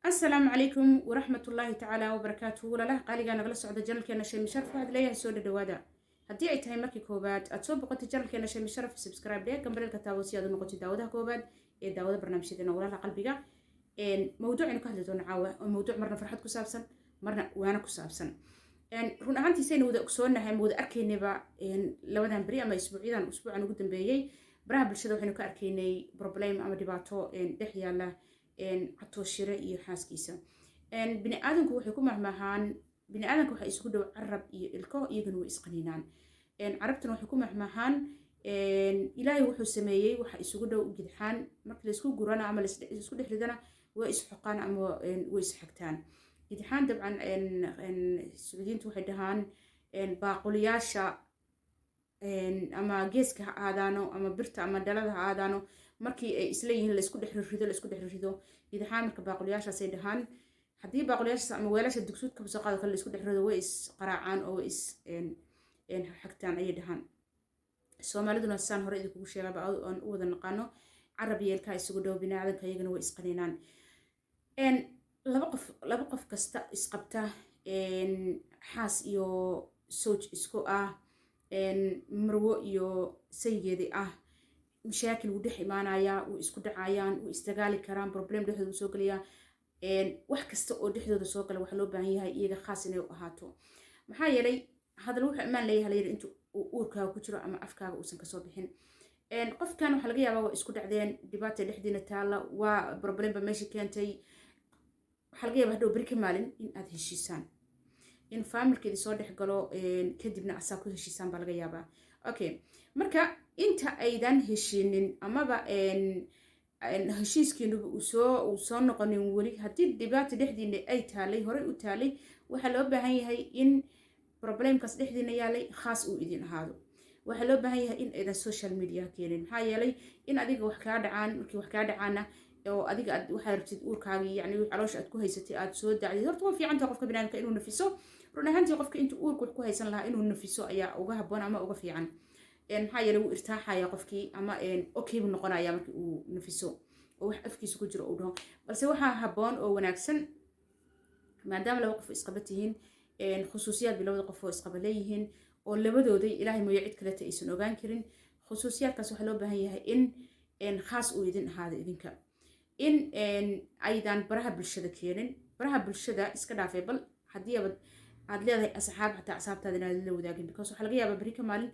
السلام عليكم ورحمة الله تعالى وبركاته ولا له قال أنا جلس على جنل كنا شيء مشرف واحد ليه سود دوادا هدي أي تايم مركي كوبات أتصوب قط جنل كنا شيء مشرف سبسكرايب ليه كم بريل كتاوسي هذا نقطة داودا كوبات داودا برنامج كذا ولا له قلبي جا إن موضوع إنه كهذا دون عاوة موضوع مرنا فرحت كسابسن مرنا وأنا كسابسن إن هنا عندي سين وده أكسرنا هم وده أركيني بقى إن لو ده بري أما أسبوع أنا قدام بيجي براه بالشدة وحنا كأركيني بروبلم أما دبعته إن دحيا له إن عطوشيرة يحاسكيسا إن بني آدمك وحكم مهان بني آدمك وح يسكدوا عرب الكو يجنوا إسقنينان إن عربتنا وحكم مهان إن إلهي وحو سمايي وح يسكدوا جدحان مركل يسكو جرانا عمل يسكد حردنا وإسحقان أم وإسحقتان جدحان طبعا إن السعوديين توحدهان إن باقولياشا إن أما جيسك هذانو أما برتا أما دلها هذانو markii isla yihiin la isku dhexrido idahaan marka baaqulyaashaas ay dhahaan hadii baaqulyaashaas ama weelasha dugsuudka soo qaado kale la isku dhexrido way is qaraacaan oo is xigtaan ay dhahaan Soomaaliduna saan hore idinku sheegaba aan u wada naqaano Carabiyeelka isugu dhow binaadanka iyagana way isqaniinaan laba qof kasta isqabta xaas iyo sooj isku ah marwo iyo saygeedii ah مشاكل ودح إيمانايا وإسكود عيان وإستقالي كرام بروبلم ده هذا سوق ليا وحكست أو ده هذا سوق لو حلو بهاي هاي إيه خاصني وهاتو محايا لي هذا الوح إيمان لي هلي أنتو أوركا وكترة أما أفكار وسن كصوبهن قف كانوا حلقيا بقى إسكود عدين دبات لحدين التالا وبروبلم بمشي كانتي حلقيا بهدو بريك مالين إن هذا الشيسان إن فامل كذي صادح قالوا كدبنا أساكو الشيسان بالغيا بقى أوكي مركا inta aydan heshinin amaba heshiiskiinu uu soo noqonin wali hadii dibaato dhexdiina ay taalay hore u taalay waxa loo baahan yahay in problemkaas dhexdiina yaalay khaas uu idin ahaado waxa loo baahan yahay in aydan social media keenin maxaa yeelay in adiga wax ka dhacaan markii wax ka dhacaana oo adiga waxa rabtid uurkaaga yani caloosha aad ku haysatay aad soo dacday horta waa fiican tahay qofka binaadamka inuu nafiso run ahaantii qofka inta uurku ku haysan lahaa inuu nafiso ayaa uga habboon ama uga fiican maxaa yeelay uu irtaaxaya qofkii ama okay buu noqonayaa markii uu nafiso oo wax afkiisa ku jiro oo dhaho balse waxa habboon oo wanaagsan maadaama laba qof isqabatihiin khusuusiyaad bilowda qof oo isqabaleeyihiin oo labadooday ilaahay mooyo cid kale aysan ogaan karin khusuusiyaadkaas waxa loo baahan yahay in khaas uu idin ahaado idinka in aydan baraha bulshada keenin baraha bulshada iska dhaafay bal hadii aad leedahay asxaab xataa asxaabtaada inaad la wadaagin because waxa laga yaabaa bari ka maalin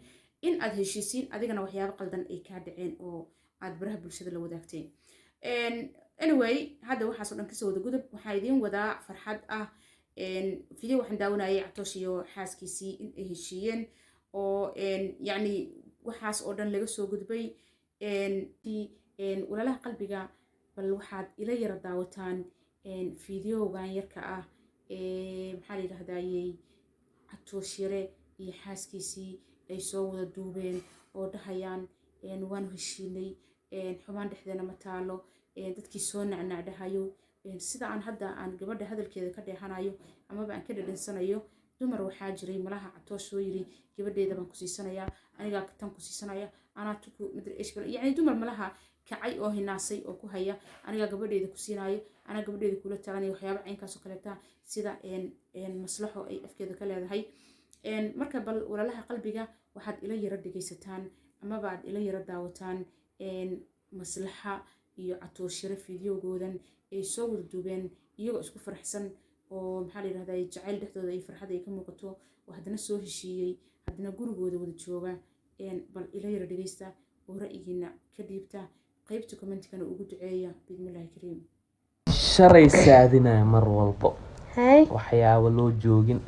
in aad heshiisiin adigana waxyaabo qaldan ay ka dhaceen oo aad baraha bulshada la wadaagteen anyway hadda waxa soo dhan ka soo wada gudub waxa idin wadaa farxad ah video waxaan daawanayay Catoosh iyo xaaskiisii in ay heshiiyeen oo yani waxaas oo dhan laga soo gudbay walaalaha qalbiga bal waxaad ila yara daawataan videogan yarka ah maxaa la yiraahdaa Catoosh yare iyo xaaskiisii ay soo wada duubeen oo dhahayaan waan heshiinay xumaan dhexdeena ma taalo dadkii soo nacnacdahayo sida aan hadda aan gabadha hadalkeeda ka dheehanayo ama aan ka dhadhansanayo dumar waxaa jiray malaha Catoosh soo yiri gabadheeda baan ku siisanayaa aniga tan ku siisanaya anaa tuku midr ishbal yani dumar malaha kacay oo hinaasay oo ku haya aniga gabadheeda ku siinayo ana gabadheeda kula taaganayo waxyaabo caynkaas oo kaleeta sida maslaxo ay afkeeda ka leedahay marka bal walaalaha qalbiga waxaad ila yara dhageysataan ama baad ila yara daawataan maslaxa iyo Catoosh videogoodan ay soo wada duubeen iyagoo isku faraxsan oo maxaa la yiraahdaa jacayl dhexdooda ay farxad ay ka muuqato waxdana soo heshiiyay hadana gurigooda wada jooga bal ila yara dhageysta oo ra'yigiina ka dhiibta qaybta comment-kana ugu duceeya bismillaahi kariim sharay saadina mar walbo waxyaabo loo joogin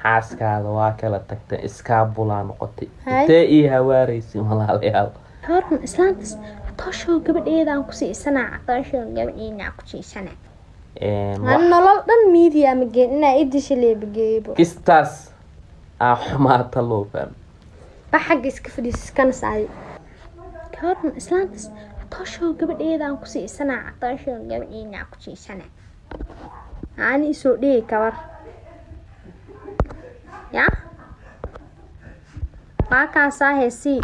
xaaskaada waa kala tagtay iskaabula noqotay intee ii hawaaraysi walaalayaal horun islaantas Catoosh gabadheeda aan ku siisanaa Catoosh gabadheena ku siisanaa nolol dhan media ma geynina idisha leebageebo istaas xumaata loo faham baxag iska fadhiiskan saay horun islaantas Catoosh gabadheeda aan ku siisanaa Catoosh gabadheena ku siisanaa ani soo dhigay kabar ya Paka sahesi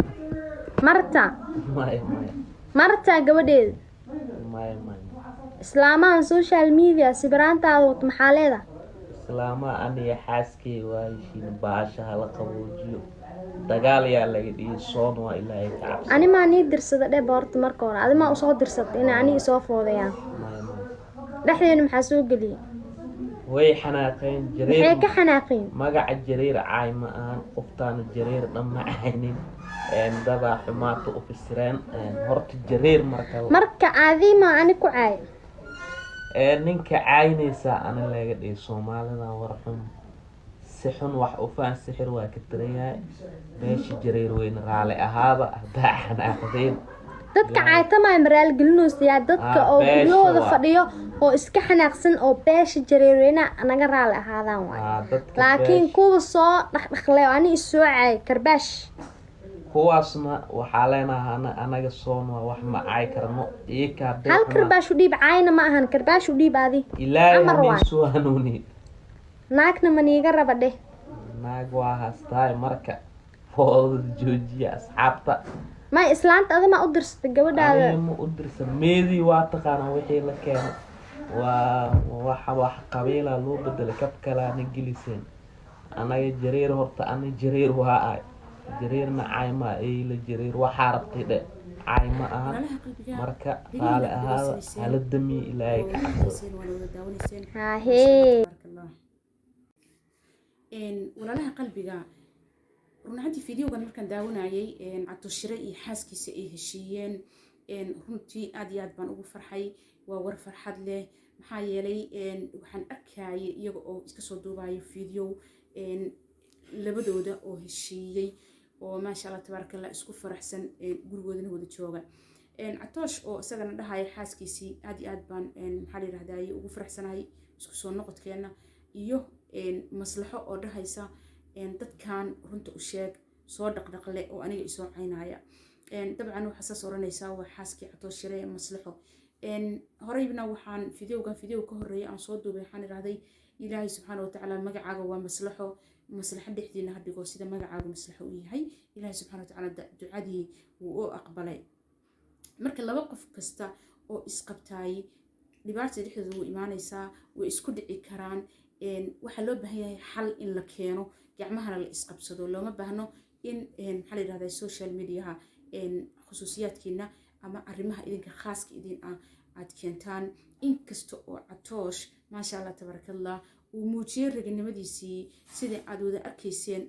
Marta gabadheed islaamahan social media sibiraantaada wata maxaa leedahay islaama aniga xaaskay waayishiin baasha hala qaboojiyo dagaal yaa laga dhigi soon waa ilaahay ka cabsi ani maa nii dirsada dheh horta marka hore adi maa usoo dirsata inay aniga isoo foodayaan dhexdeena maxaa soo geliyay way xanaaqeen maxay jareer ka xanaaqeen magaca jareer caay ma ahan qoftaana jareer dhamma ahaynin dabaa xumaata u fisireen horta jareer marka adi maa ani ku caay ninka caynaysaa ana laga dhigi soomaalida war xun si xun wax u faan sixir waa ka daranyahay meesha jareer weyn raali ahaaba haddaa xanaaqdeen dadka caaytamaya maraalgelinoosayaa dadka oo guryahooda fadhiyo oo iska xanaaqsan oo beesha jareerweyna naga raali ahaadaan waay laakiin kuwa soo dhaqdhaqlay oo ani isoo caay karbaash kuwaasna waxaa leenahay anaga soon waa wax ma caay karno hal karbaash u dhiib caayna ma ahan karbaash u dhiib adi ilaahay soo hanuuni naagna maniiga raba dheh naag waa hastaay marka foodada joojiya asxaabta ما إسلامت هذا ما أدرس الجودة هذا ما أدرس ميدي واتقنا وحي لكان وح قبيلة لو بدل كبكلا نجلسين أنا جرير هرت أنا جرير وهاي جرير معاي ما إيه لجرير وحاربت ده عاي ما مركا قال هذا على الدمي إليك هاي إن ولا لها قلبي جا runtii fiidiyogan markaan daawanayay Catoshire iyo xaaskiisa ay heshiiyeen runtii aad iyo aad baan ugu farxay waa war farxad leh maxaa yeelay waxaan arkayay iyaga oo iska soo duubayo fiidiyo labadooda oo heshiiyay oo maasha Allah tabarakallah isku faraxsan gurigoodana wada jooga Catosh oo isagana dhahay xaaskiisii aad iyo aad baan maxaa la yiraahdaa ugu faraxsanahay isku soo noqodkeena iyo maslaxo oo dhahaysa dadkan runta u sheeg soo dhaqdhaqle oo aniga isoo caynaya dabcan waxa saas oranaysaa waa xaaskii Catoshire maslaxo horeybna waxaan fiidiyowga ka horeeyay aan soo duubay waxaan iraahday ilaahay subxaanahu wa ta'ala magacaaga waa maslaxo dhexdiina hadhigo sida magacaaga maslaxo u yahay ilaahay subxaanahu wa ta'ala ducadii wuu u aqbalay marka laba qof kasta oo isqabtaay dhibaatada dhexdooda u imaanaysaa way isku dhici karaan waxa loo baahan yahay xal in la keeno gacmahana la isqabsado looma baahno in maxaa la yiraahdaa social media khusuusiyaadkiina ama arrimaha idinka khaaska idin aad keentaan inkasta oo Catosh maasha Allah tabarakallah uu muujiyay raganimadiisii sida aad wada arkayseen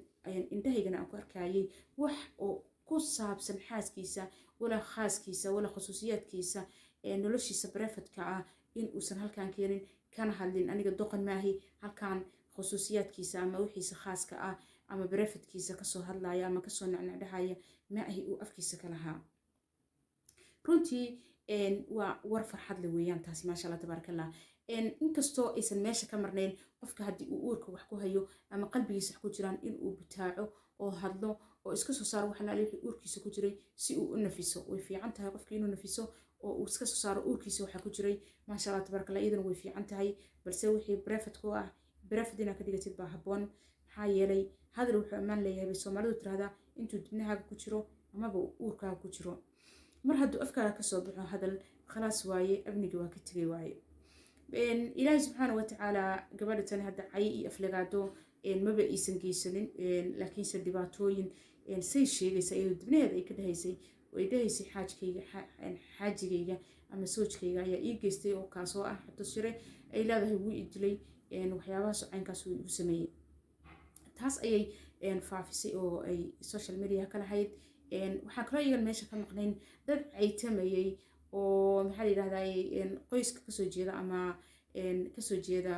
indhahaygana aan ku arkayay wax oo ku saabsan xaaskiisa wala khaaskiisa wala khusuusiyaadkiisa noloshiisa private-ka ah in uusan halkaan keenin kana hadlin aniga doqon maahi halkaan khusuusiyaadkiisa ama wixiisa khaaska ah ama private-kiisa ka soo hadlaya ama ka soo nacnacdahaya ma ahi uu afkiisa ka lahaa runtii waa war farxad leh weeyaan taasi maasha Allah tabarakallah inkastoo aysan meesha ka marnayn qofka haddii uu uurka wax ku hayo ama qalbigiisa wax ku jiraan in uu butaaco oo hadlo oo iska soo saaro waxna wixii uurkiisa ku jiray si uu u nafiso way fiican tahay qofka inuu nafiso oo uu iska soo saaro uurkiisa waxa ku jiray maasha Allah tabarakallah idan way fiican tahay balse wixii private ku ah private dina ka dhigatid baa habboon maxaa yeelay hadal wuxuu ammaan leeyahay Soomaalidu tiraahdaa intuu dibnahaaga ku jiro amaba uurkaaga ku jiro mar hadduu afkaaga ka soo baxo hadal khalaas waaye abniga waa ka tagay waaye ilaahay subxaanahu wa ta'ala gabadha tan hadda cay iyo aflagaado maba iisan geysanin laakiinse dhibaatooyin say sheegaysa iyadoo dibnaheeda ay ka dhahaysay way dhahaysay xaajigayga ama soojkayga ayaa ii geystay oo kaasoo ah Catoshire ay leedahay wuu i dilay waxyaabaha socaynkaas uu igu sameeyey taas ayay faafisay oo ay social media ka lahayd waxaan kaloo iyagan meesha ka maqnayn dad caytamayay oo maxaa la yiraahdaa qoyska kasoo jeeda ama kasoo jeeda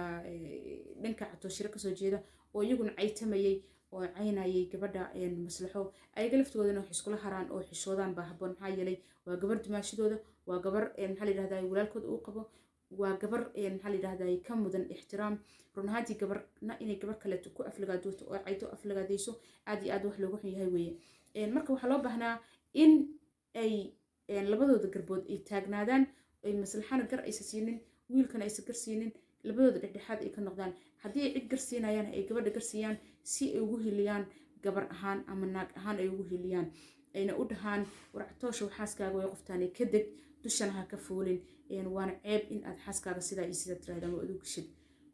dhanka Catoshire kasoo jeeda oo iyaguna caytamayay oo caynayay gabadha maslaxo ayaga laftoodana wax iskula haraan oo xishoodaan baa habboon maxaa yeelay waa gabar dimaashadooda waa gabar maxaa la yiraahdaa walaalkooda uu qabo waa gabar maxaa la yiraahdaa ka mudan ixtiraam run ahaantii gabarna inay gabar kale ku aflagaadooto oo cayto aflagaadayso aad iyo aad wax loogu xun yahay weeye marka waxaa loo baahnaa in ay labadooda garbood ay taagnaadaan ay maslaxana gar aysan siinin wiilkana aysan gar siinin labadooda dhexdhexaad ay ka noqdaan haddii ay cid gar siinayaan ay gabadha gar siiyaan si ay ugu hiliyaan gabar ahaan ama naag ahaan ay ugu hiliyaan ayna u dhahaan war Catosh xaaskaaga way qoftaanay ka deg dushana ha ka fuulin waana ceeb in aad xaaskaaga sidaa iyo sidaa tiraahdo ama adu gashid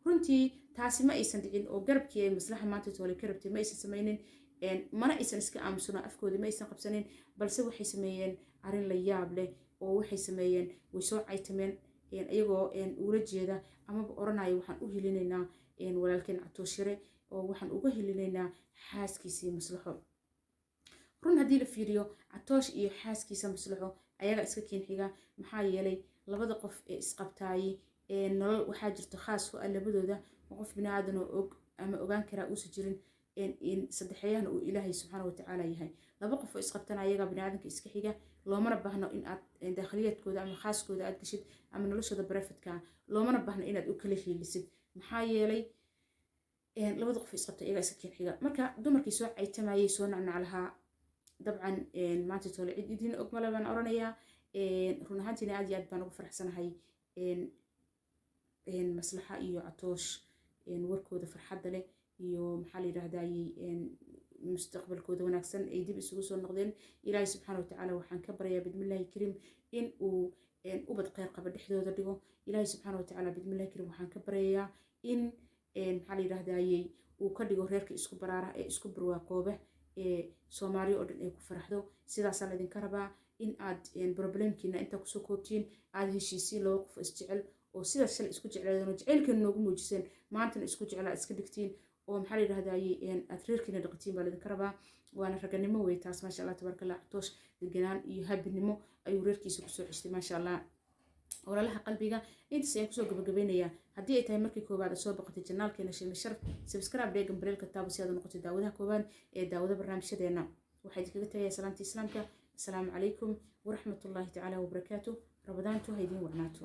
runtii taasi ma aysan dhicin oo garabkii ay maslaxa maanta toole ka rabtay ma aysan samaynin mana aysan iska aamusano afkoodii ma aysan qabsanin balse waxay sameeyeen arrin la yaab leh oo waxay sameeyeen way soo caytameen iyagoo ula jeeda amaba oranaya waxaan u helinaynaa walaalkeen Catooshire oo waxaan uga helinaynaa xaaskiisii maslaxo run haddii la fiiriyo Catoosh iyo xaaskiisa maslaxo ayaga iska keen xiga maxaa yeelay labada qof ee isqabtaayay nolol waxaa jirto khaas u ah labadooda qof binaadan oo og ama ogaan karaa uusan jirin in saddexeeyahana uu ilaahay subxaana wa tacaala yahay laba qof oo isqabtana ayaga binaadanka iska xiga loomana baahno in aad daakhiliyadkooda ama khaaskooda aad gashid ama noloshooda barefadka loomana baahno inaad u kala hiilisid maxaa yeelay labada qof isqabta ayaga iska keen xiga marka dumarkii soo caytamayay soo nacnac lahaa dabcan maanta toole cid idin og male baan oranayaa run ahaantiina aad iyo aad baan ugu faraxsanahay maslaxa iyo Catoosh warkooda farxadda leh iyo maxaa la yiraahdayay mustaqbalkooda wanaagsan ay dib isugu soo noqdeen ilaahay subxaanahu wa tacaala waxaan ka baryaa bidmillaahi kariim in uu ubad khayr qaba dhexdooda dhigo ilaahay subxaanahu wa tacaala bidmillaahi kariim waxaan ka baryayaa in maxaa la yiraahdayay uu ka dhigo reerka isku baraara ee isku barwaaqooba Soomaaliya oo dhan ay ku faraxdo sidaas la idinka rabaa in aad problemkiina inta ku soo koobtiin aad heshiisiin laba qof isjecel oo sidaas shalay isku jeclaadeen jaceylkan noogu muujiseen maantana isku jeclaa iska dhigtiin oo maxaa la yiraahdayay aad reerkiina dhaqatiin baa la idinka rabaa waana raganimo wey taas maasha Allah tabaaraka Allah Catoosh deganaan iyo habinimo ayuu reerkiisa ku soo xistay maasha Allah walaalaha qalbiga intaas ayaan kusoo gabagabeynayaa haddii ay tahay markii koowaad soo boqotay janaalkeena Sheemi Sharaf subscribe dhegan bareelka taabo si aad u noqotid daawadaha koowaad ee daawada barnaamijyadeena waxay idinkaga tagayaa salaamta islaamka assalaamu calaykum waraxmatullaahi tacaala wabarakaatuh rabadaantu ha idin wacnaato